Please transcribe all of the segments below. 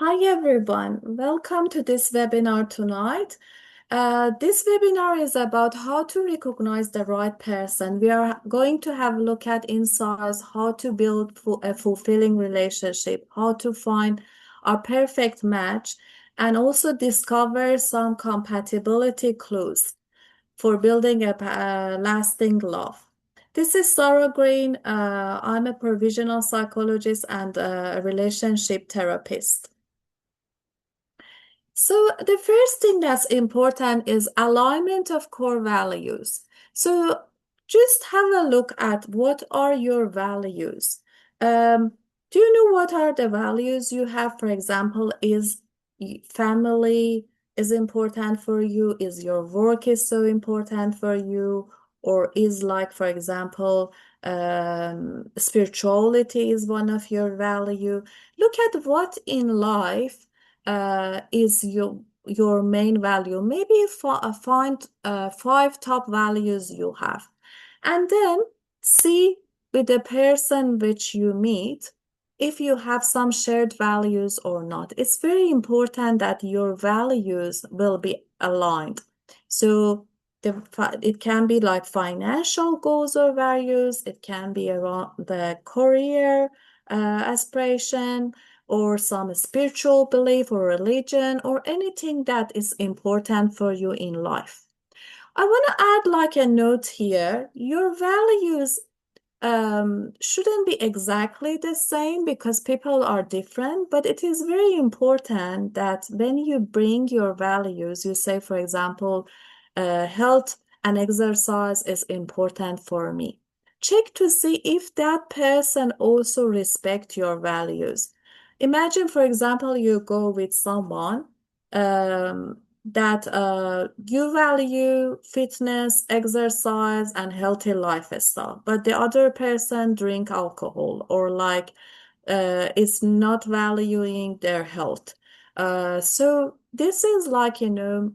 Hi everyone, welcome to this webinar tonight. This webinar is about how to recognize the right person. We are going to have a look at insights, how to build a fulfilling relationship, how to find our perfect match, and also discover some compatibility clues for building a lasting love. This is Sarah Green. I'm a provisional psychologist and a relationship therapist. So the first thing that's important is alignment of core values. So just have a look at what are your values. Um, do you know what are the values you have? For example, is family is important for you? Is your work is so important for you? Or is like, for example, spirituality is one of your value. Look at what in life is your main value. Maybe find five top values you have, and then see with the person which you meet if you have some shared values or not. It's very important that your values will be aligned. So it can be like financial goals or values. It can be around the career aspiration or some spiritual belief or religion or anything that is important for you in life. I want to add like a note here. Your values shouldn't be exactly the same because people are different, but it is very important that when you bring your values, you say, for example, health and exercise is important for me. Check to see if that person also respect your values. Imagine, for example, you go with someone that you value fitness, exercise, and healthy lifestyle, but the other person drink alcohol or like is not valuing their health. So this is like, a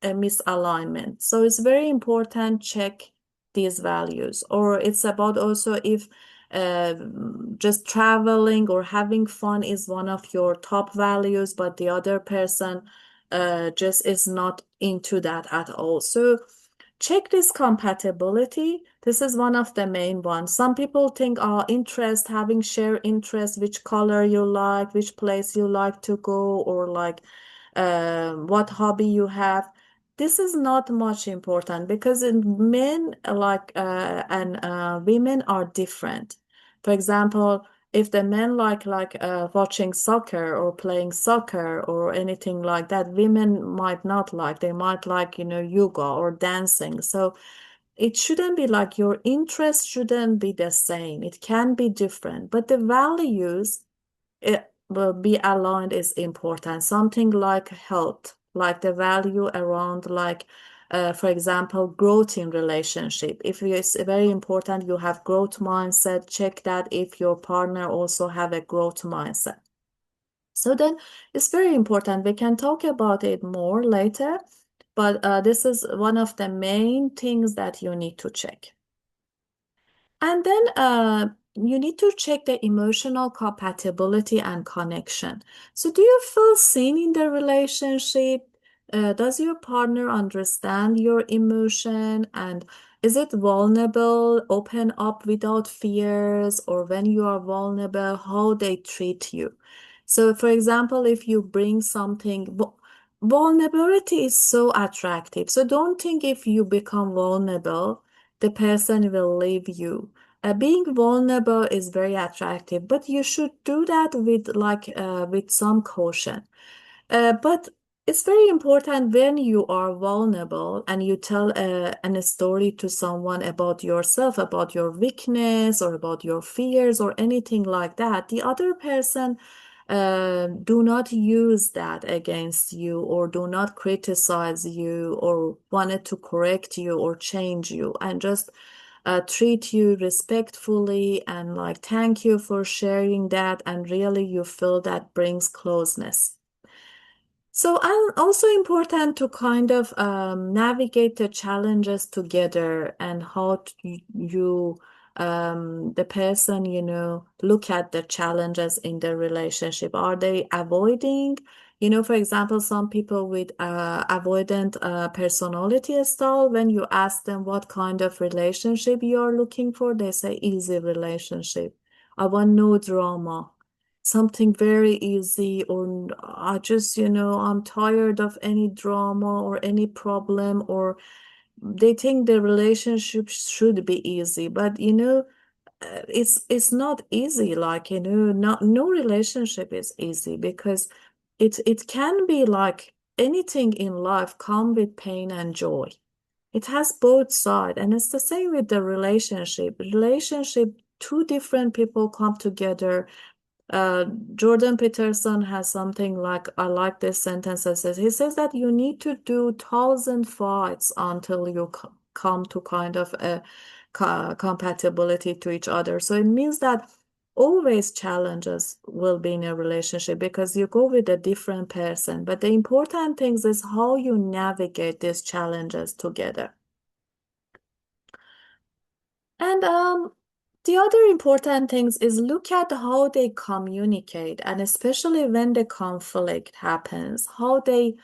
misalignment. So it's very important check these values. Or it's about also if uh, just traveling or having fun is one of your top values, but the other person just is not into that at all. So check this compatibility. This is one of the main ones. Some people think, interest, having shared interest, which color you like, which place you like to go, or like what hobby you have. This is not much important because men and women are different. For example, if the men like watching soccer or playing soccer or anything like that, women might not like. They might like, yoga or dancing. So it shouldn't be like your interest shouldn't be the same. It can be different, but the values it will be aligned is important. Something like health, like the value around like for example, growth in relationship. If it's very important you have growth mindset, check that if your partner also have a growth mindset. So then it's very important. We can talk about it more later, but this is one of the main things that you need to check. And then you need to check the emotional compatibility and connection. So, do you feel seen in the relationship? Does your partner understand your emotion? And is it vulnerable, open up without fears, or when you are vulnerable, how they treat you? So, for example, if you bring something, vulnerability is so attractive. So, don't think if you become vulnerable, the person will leave you. Being vulnerable is very attractive, but you should do that with some caution. But it's very important when you are vulnerable and you tell a story to someone about yourself, about your weakness or about your fears or anything like that. The other person do not use that against you or do not criticize you or wanted to correct you or change you and just treat you respectfully and like thank you for sharing that and really you feel that brings closeness. So, and also important to kind of navigate the challenges together and how you the person, look at the challenges in the relationship. Are they avoiding? For example, some people with avoidant personality style, when you ask them what kind of relationship you're looking for, they say easy relationship. I want no drama, something very easy, or I just, I'm tired of any drama or any problem, or they think the relationship should be easy. But it's not easy. Like, not no relationship is easy, because it can be like anything in life come with pain and joy. It has both sides, and it's the same with the relationship. Two different people come together. uh, Jordan Peterson has something like, I like this sentence that says, he says that you need to do 1,000 fights until you come to kind of a compatibility to each other. So it means that always challenges will be in a relationship, because you go with a different person. But the important things is how you navigate these challenges together. And the other important things is look at how they communicate, and especially when the conflict happens, how they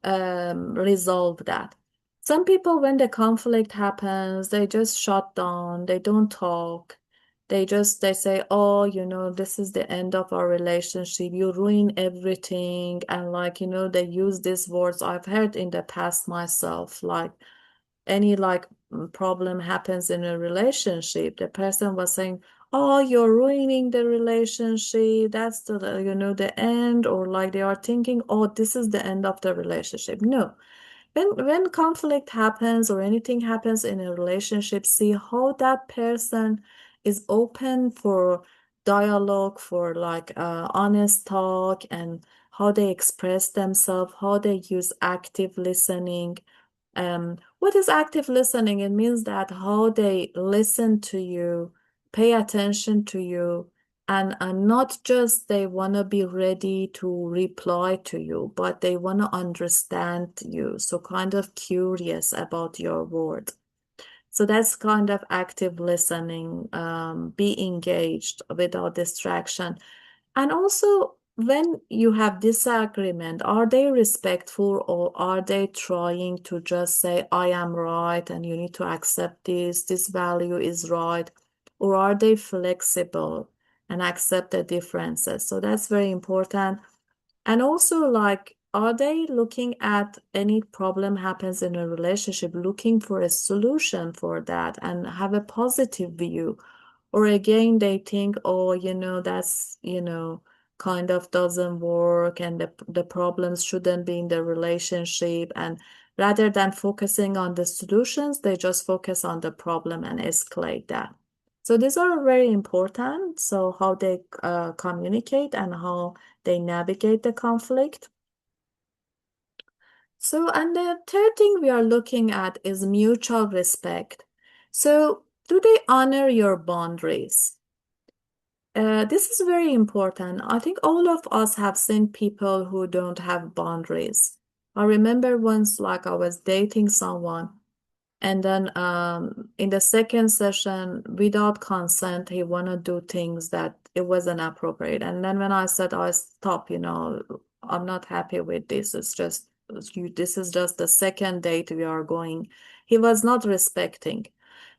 resolve that. Some people, when the conflict happens, they just shut down, they don't talk. They say, oh, this is the end of our relationship. You ruin everything. And like, they use these words I've heard in the past myself, like any like problem happens in a relationship, the person was saying, oh, you're ruining the relationship, that's the end, or like they are thinking, oh, this is the end of the relationship. No, when conflict happens or anything happens in a relationship, see how that person is open for dialogue, for like honest talk, and how they express themselves, how they use active listening. What is active listening? It means that how they listen to you, pay attention to you, and not just they want to be ready to reply to you, but they want to understand you. So kind of curious about your word. So that's kind of active listening, be engaged without distraction. And also, when you have disagreement, are they respectful, or are they trying to just say, I am right and you need to accept this value is right? Or are they flexible and accept the differences? So that's very important. And also, like, are they looking at any problem happens in a relationship, looking for a solution for that and have a positive view? Or again, they think, oh, that's, kind of doesn't work, and the problems shouldn't be in the relationship. And rather than focusing on the solutions, they just focus on the problem and escalate that. So these are very important. So how they communicate and how they navigate the conflict. So, and the third thing we are looking at is mutual respect. So, do they honor your boundaries? This is very important. I think all of us have seen people who don't have boundaries. I remember once, like, I was dating someone, and then in the second session, without consent, he wanna do things that it wasn't appropriate. And then when I said, I stop, I'm not happy with this. It's just this is just the second date we are going. He was not respecting.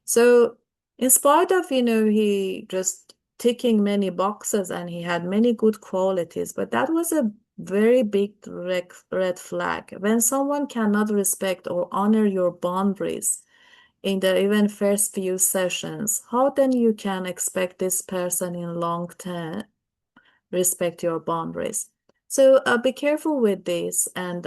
So in spite of, he just ticking many boxes and he had many good qualities, but that was a very big red flag. When someone cannot respect or honor your boundaries in the even first few sessions, how then you can expect this person in long term respect your boundaries? So be careful with this, and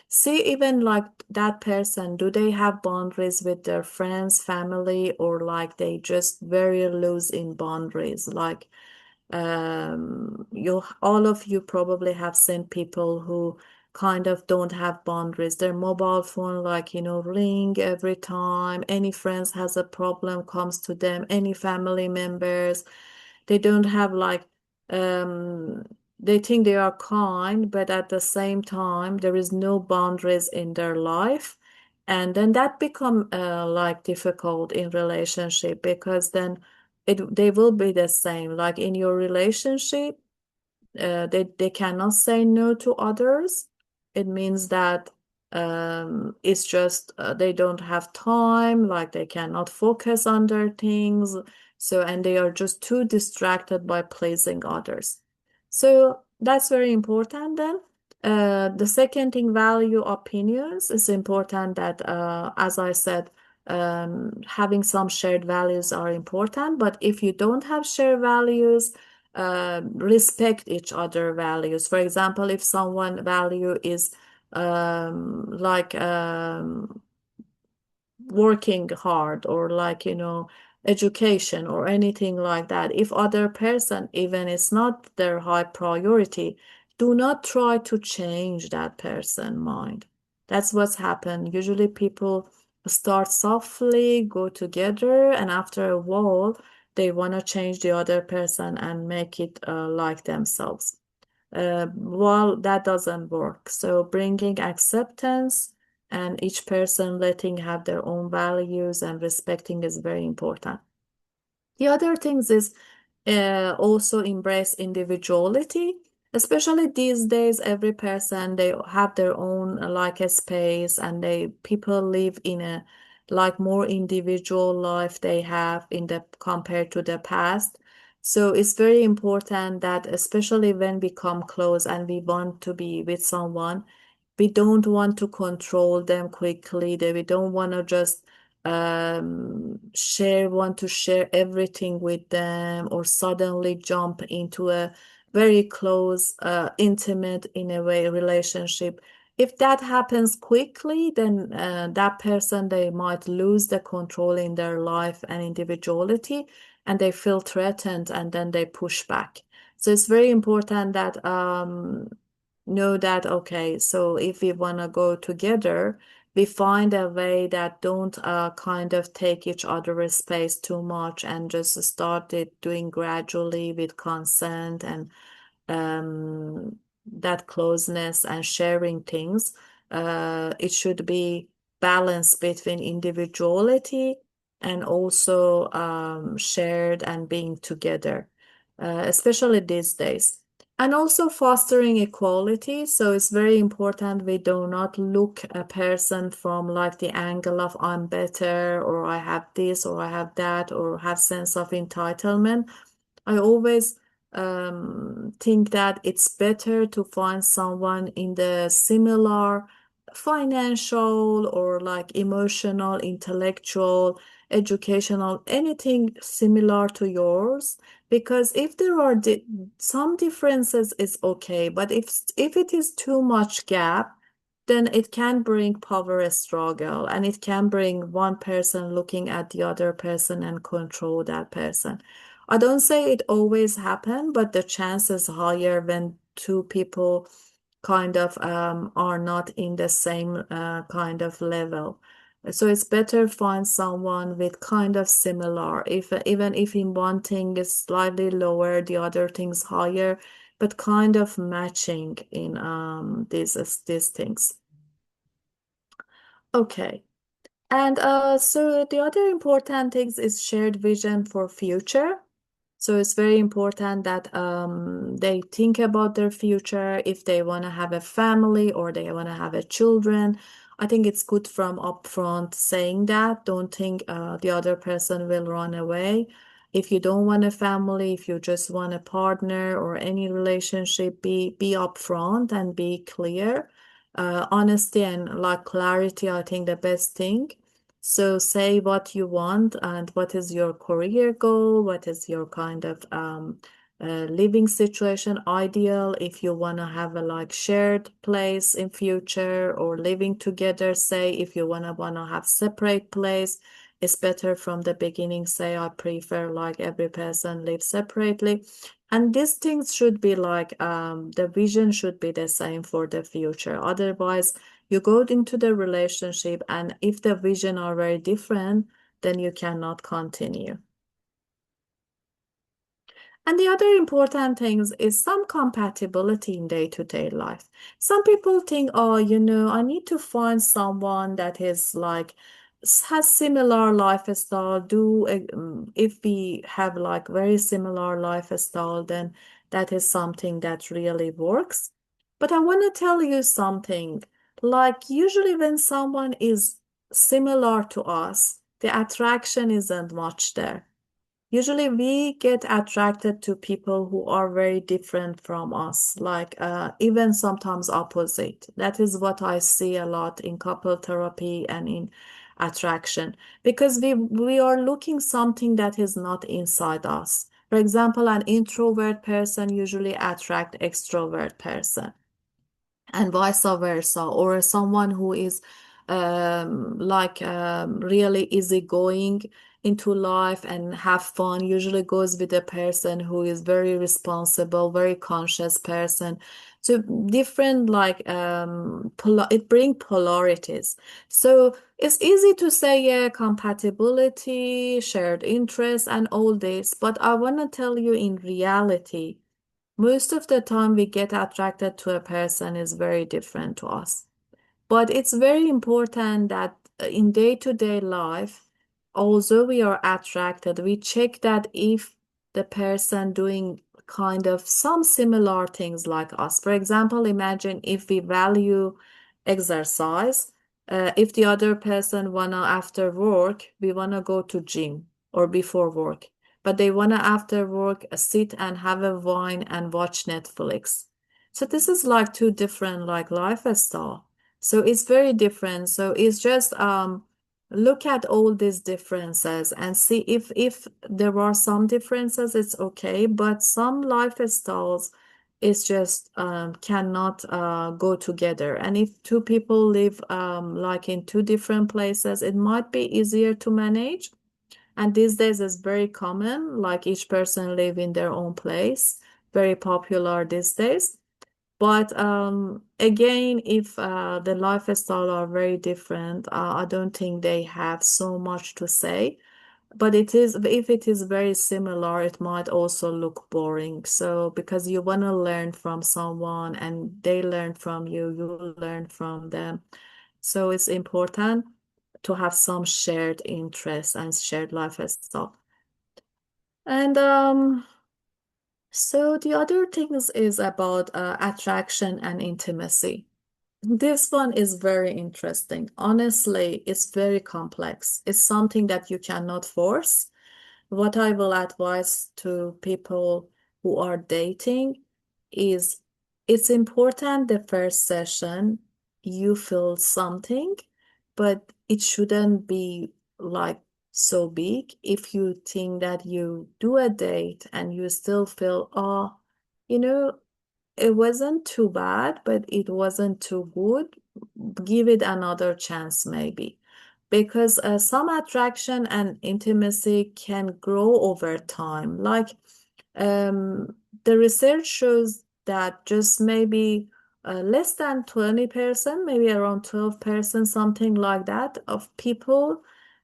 see even like that person, do they have boundaries with their friends, family, or like they just very loose in boundaries? Like you all of you probably have seen people who kind of don't have boundaries. Their mobile phone, like, ring every time any friends has a problem comes to them, any family members. They don't have like um they think they are kind, but at the same time there is no boundaries in their life. And then that become like difficult in relationship because then they will be the same. Like in your relationship, they cannot say no to others. It means that it's just they don't have time, like they cannot focus on their things. So, and they are just too distracted by pleasing others. So that's very important then. The second thing, value opinions, is important that, as I said, having some shared values are important. But if you don't have shared values, respect each other values. For example, if someone value is like working hard or like, education or anything like that, if other person even is not their high priority, do not try to change that person mind. That's what's happened. Usually people start softly, go together, and after a while they want to change the other person and make it like themselves. Well, that doesn't work. So bringing acceptance and each person letting have their own values and respecting is very important. The other things is also embrace individuality, especially these days. Every person they have their own like a space, and they people live in a like more individual life they have in the compared to the past. So it's very important that especially when we come close and we want to be with someone, we don't want to control them quickly, that we don't want to just want to share everything with them or suddenly jump into a very close, intimate in a way relationship. If that happens quickly, then that person they might lose the control in their life and individuality, and they feel threatened, and then they push back. So it's very important that know that okay, so if we want to go together, we find a way that don't kind of take each other's space too much and just start it doing gradually with consent and that closeness and sharing things. It should be balance between individuality and also shared and being together, especially these days. And also fostering equality. So it's very important we do not look a person from like the angle of I'm better or I have this or I have that or have sense of entitlement. I always think that it's better to find someone in the similar financial or like emotional, intellectual, educational, anything similar to yours. Because if there are some differences, it's okay. But if it is too much gap, then it can bring power struggle and it can bring one person looking at the other person and control that person. I don't say it always happen, but the chance is higher when two people kind of are not in the same kind of level. So it's better find someone with kind of similar, if even if in one thing is slightly lower, the other thing's higher, but kind of matching in these things. Okay. And so the other important things is shared vision for future. So it's very important that they think about their future if they want to have a family or they want to have a children. I think it's good from upfront saying that. Don't think the other person will run away. If you don't want a family, if you just want a partner or any relationship, be upfront and be clear. Honesty and like clarity, I think the best thing. So say what you want and what is your career goal, what is your kind of living situation ideal. If you want to have a like shared place in future or living together, say if you wanna have separate place, it's better from the beginning. Say I prefer like every person live separately. And these things should be like the vision should be the same for the future. Otherwise, you go into the relationship, and if the vision are very different, then you cannot continue. And the other important things is some compatibility in day-to-day life. Some people think, oh, I need to find someone that is like has similar lifestyle. If we have like very similar lifestyle, then that is something that really works. But I want to tell you something. Like usually when someone is similar to us, the attraction isn't much there. Usually, we get attracted to people who are very different from us, like even sometimes opposite. That is what I see a lot in couple therapy and in attraction, because we are looking something that is not inside us. For example, an introvert person usually attract extrovert person and vice versa, or someone who is really easygoing into life and have fun usually goes with a person who is very responsible, very conscious person. So different it bring polarities. So it's easy to say, yeah, compatibility, shared interests, and all this, but I want to tell you in reality, most of the time we get attracted to a person is very different to us. But it's very important that in day-to-day life, although we are attracted, we check that if the person doing kind of some similar things like us. For example, imagine if we value exercise, if the other person wanna after work, we wanna go to gym or before work, but they wanna after work sit and have a wine and watch Netflix. So this is like two different like lifestyle. So it's very different. So it's just look at all these differences and see if there are some differences, it's okay, but some lifestyles is just cannot go together. And if two people live like in two different places, it might be easier to manage. And these days it's very common, like each person live in their own place, very popular these days. But again, if the lifestyle are very different, I don't think they have so much to say. But if it is very similar, it might also look boring. So because you want to learn from someone and they learn from you, you learn from them. So it's important to have some shared interests and shared lifestyle. And so the other things is about attraction and intimacy. This one is very interesting. Honestly, it's very complex. It's something that you cannot force. What I will advise to people who are dating is it's important the first session you feel something, but it shouldn't be like so big. If you think that you do a date and you still feel, oh, you know, it wasn't too bad, but it wasn't too good, give it another chance maybe. Because some attraction and intimacy can grow over time. Like um, the research shows that just maybe less than 20%, maybe around 12%, something like that, of people,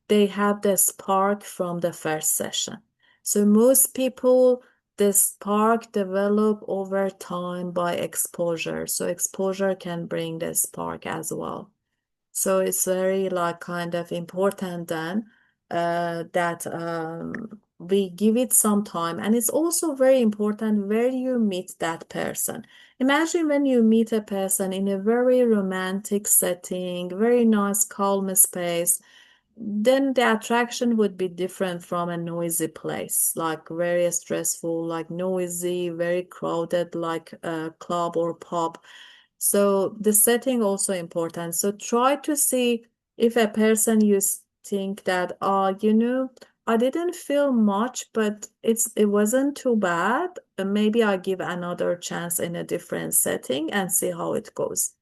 they have the spark from the first session. So most people, the spark develop over time by exposure. So exposure can bring the spark as well. So it's very like kind of important then that we give it some time. And it's also very important where you meet that person. Imagine when you meet a person in a very romantic setting, very nice, calm space, then the attraction would be different from a noisy place, like very stressful, like noisy, very crowded, like a club or pub. So the setting also important. So try to see if a person you think that, oh, I didn't feel much, but it wasn't too bad. Maybe I give another chance in a different setting and see how it goes.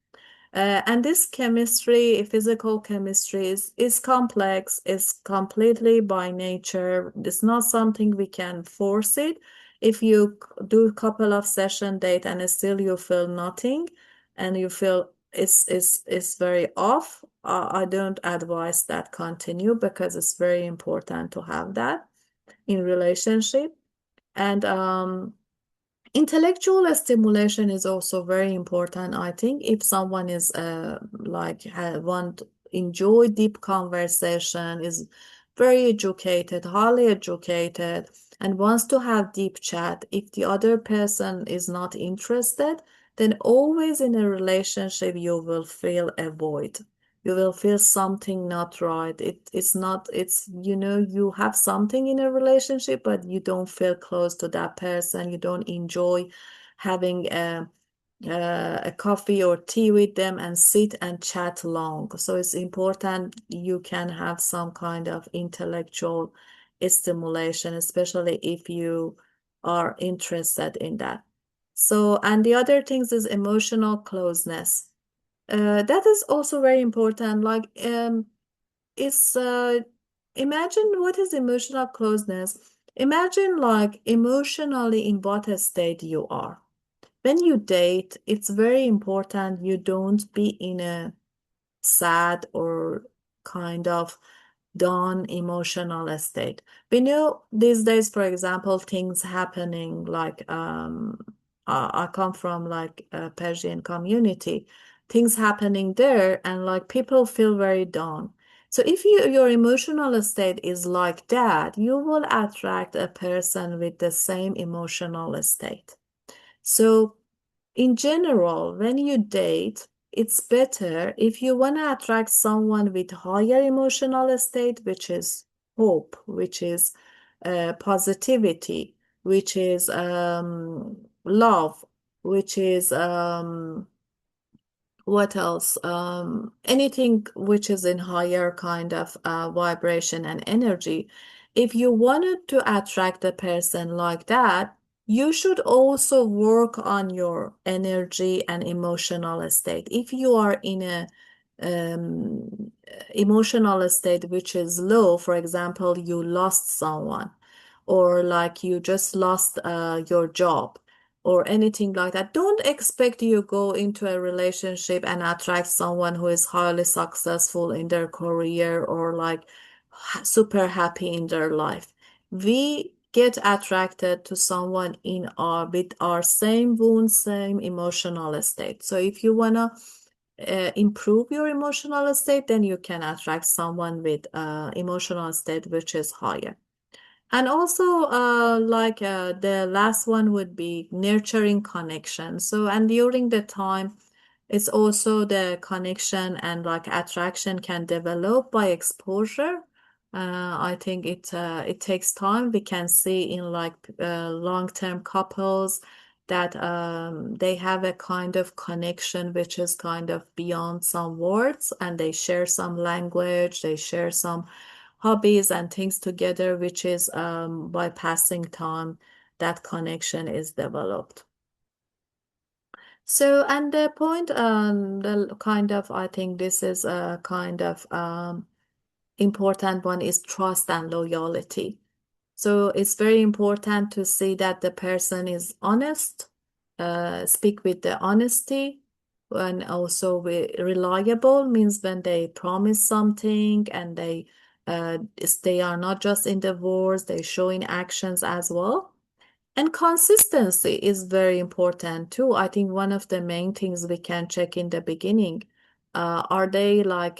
And this chemistry, physical chemistry, is complex, is completely by nature. It's not something we can force it. If you do a couple of session date and still you feel nothing and you feel it's very off, I don't advise that continue because it's very important to have that in relationship. And intellectual stimulation is also very important. I think if someone is want enjoy deep conversation, is very educated, highly educated, and wants to have deep chat, if the other person is not interested, then always in a relationship you will feel a void. You will feel something not right. It's not, it's, you have something in a relationship, but you don't feel close to that person. You don't enjoy having a coffee or tea with them and sit and chat long. So it's important you can have some kind of intellectual stimulation, especially if you are interested in that. So, and the other things is emotional closeness. That is also very important. Like, it's imagine what is emotional closeness. Imagine like emotionally in what state you are. When you date, it's very important you don't be in a sad or kind of down emotional state. We know these days, for example, things happening like I come from like a Persian community, things happening there, and like people feel very down. So if your emotional state is like that, you will attract a person with the same emotional state. So in general, when you date, it's better if you want to attract someone with higher emotional state, which is hope, which is positivity, which is love, which is what else? Anything which is in higher kind of vibration and energy. If you wanted to attract a person like that, you should also work on your energy and emotional state. If you are in a emotional state which is low, for example, you lost someone, or like you just lost your job, or anything like that. Don't expect you go into a relationship and attract someone who is highly successful in their career or like super happy in their life. We get attracted to someone in our with our same wound, same emotional state. So if you wanna improve your emotional state, then you can attract someone with emotional state which is higher. And also, the last one would be nurturing connection. So, and during the time, it's also the connection and like attraction can develop by exposure. I think it takes time. We can see in like long-term couples that they have a kind of connection which is kind of beyond some words, and they share some language, they share some hobbies and things together, which is by passing time, that connection is developed. So, and the point, the kind of, I think this is a kind of important one is trust and loyalty. So it's very important to see that the person is honest, speak with the honesty, and also reliable means when they promise something and they are not just in the words, they show in actions as well. And consistency is very important too. I think one of the main things we can check in the beginning, are they like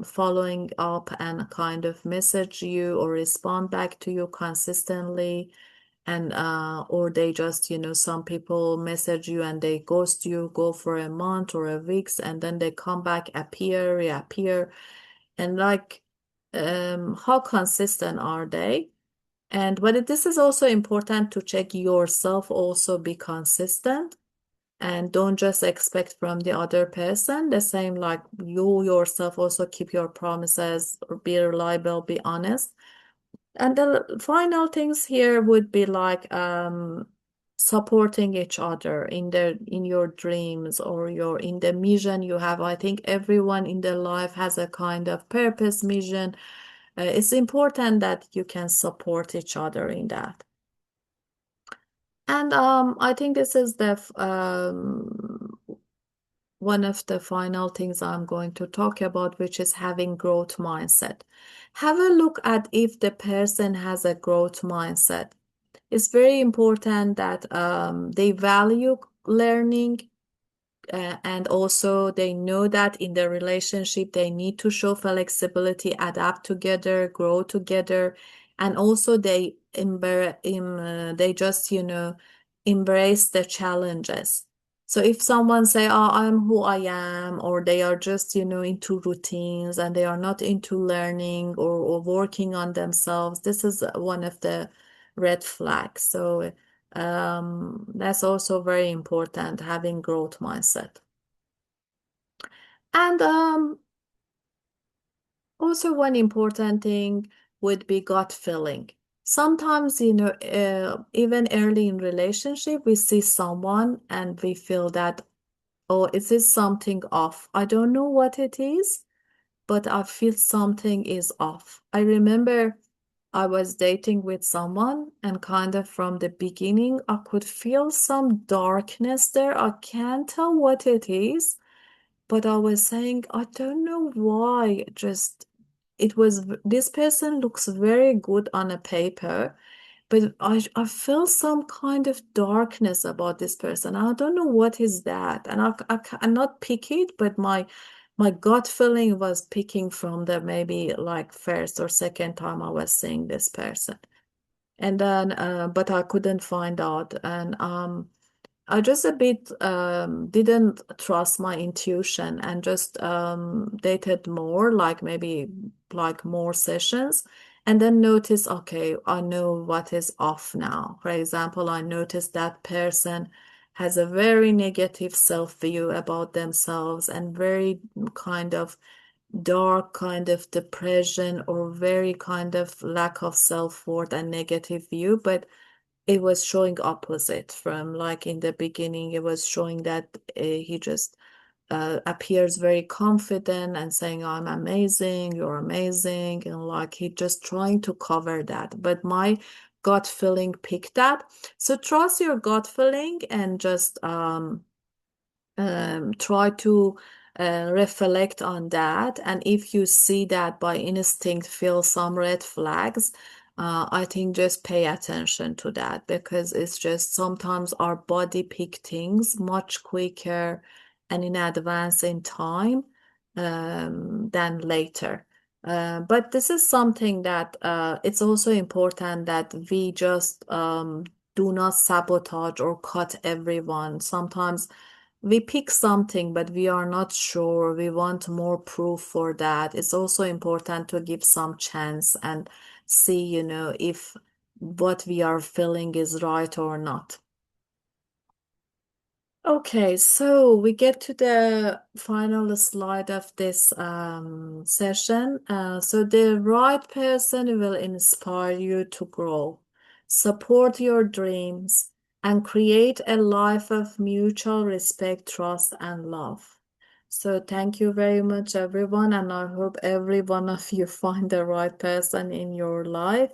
following up and kind of message you or respond back to you consistently? And or they just, some people message you and they ghost you, go for a month or a weeks, and then they come back, appear, reappear, and like how consistent are they? And but this is also important to check yourself, also be consistent and don't just expect from the other person the same, like you yourself also keep your promises, or be reliable, be honest. And the final things here would be like supporting each other in your dreams or your in the mission you have. I think everyone in their life has a kind of purpose, mission. It's important that you can support each other in that. And I think this is the one of the final things I'm going to talk about, which is having growth mindset. Have a look at if the person has a growth mindset. it's very important that they value learning, and also they know that in their relationship they need to show flexibility, adapt together, grow together, and also they just embrace the challenges. So if someone say, "Oh, I'm who I am," or they are just into routines and they are not into learning or working on themselves, this is one of the red flags. So that's also very important, having growth mindset. And also one important thing would be gut feeling. Sometimes, even early in relationship, we see someone and we feel that, oh, is this something off? I don't know what it is, but I feel something is off. I remember I was dating with someone, and kind of from the beginning, I could feel some darkness there. I can't tell what it is, but I was saying, I don't know why. Just this person looks very good on a paper, but I feel some kind of darkness about this person. I don't know what is that. And I cannot pick it, but my gut feeling was picking from the maybe like first or second time I was seeing this person. And then but I couldn't find out. And I just a bit didn't trust my intuition and just dated more, like maybe like more sessions, and then notice, okay, I know what is off now. For example, I noticed that person has a very negative self-view about themselves and very kind of dark kind of depression or very kind of lack of self-worth and negative view, but it was showing opposite from like in the beginning. It was showing that he just appears very confident and saying, I'm amazing, you're amazing, and like he just trying to cover that. But my gut feeling picked that. So trust your gut feeling and just try to reflect on that. And if you see that by instinct feel some red flags, I think just pay attention to that, because it's just sometimes our body pick things much quicker and in advance in time than later. But this is something that it's also important that we just do not sabotage or cut everyone. Sometimes we pick something, but we are not sure. We want more proof for that. It's also important to give some chance and see, if what we are feeling is right or not. Okay, so we get to the final slide of this session. So the right person will inspire you to grow, support your dreams, and create a life of mutual respect, trust, and love. So thank you very much, everyone, and I hope every one of you find the right person in your life.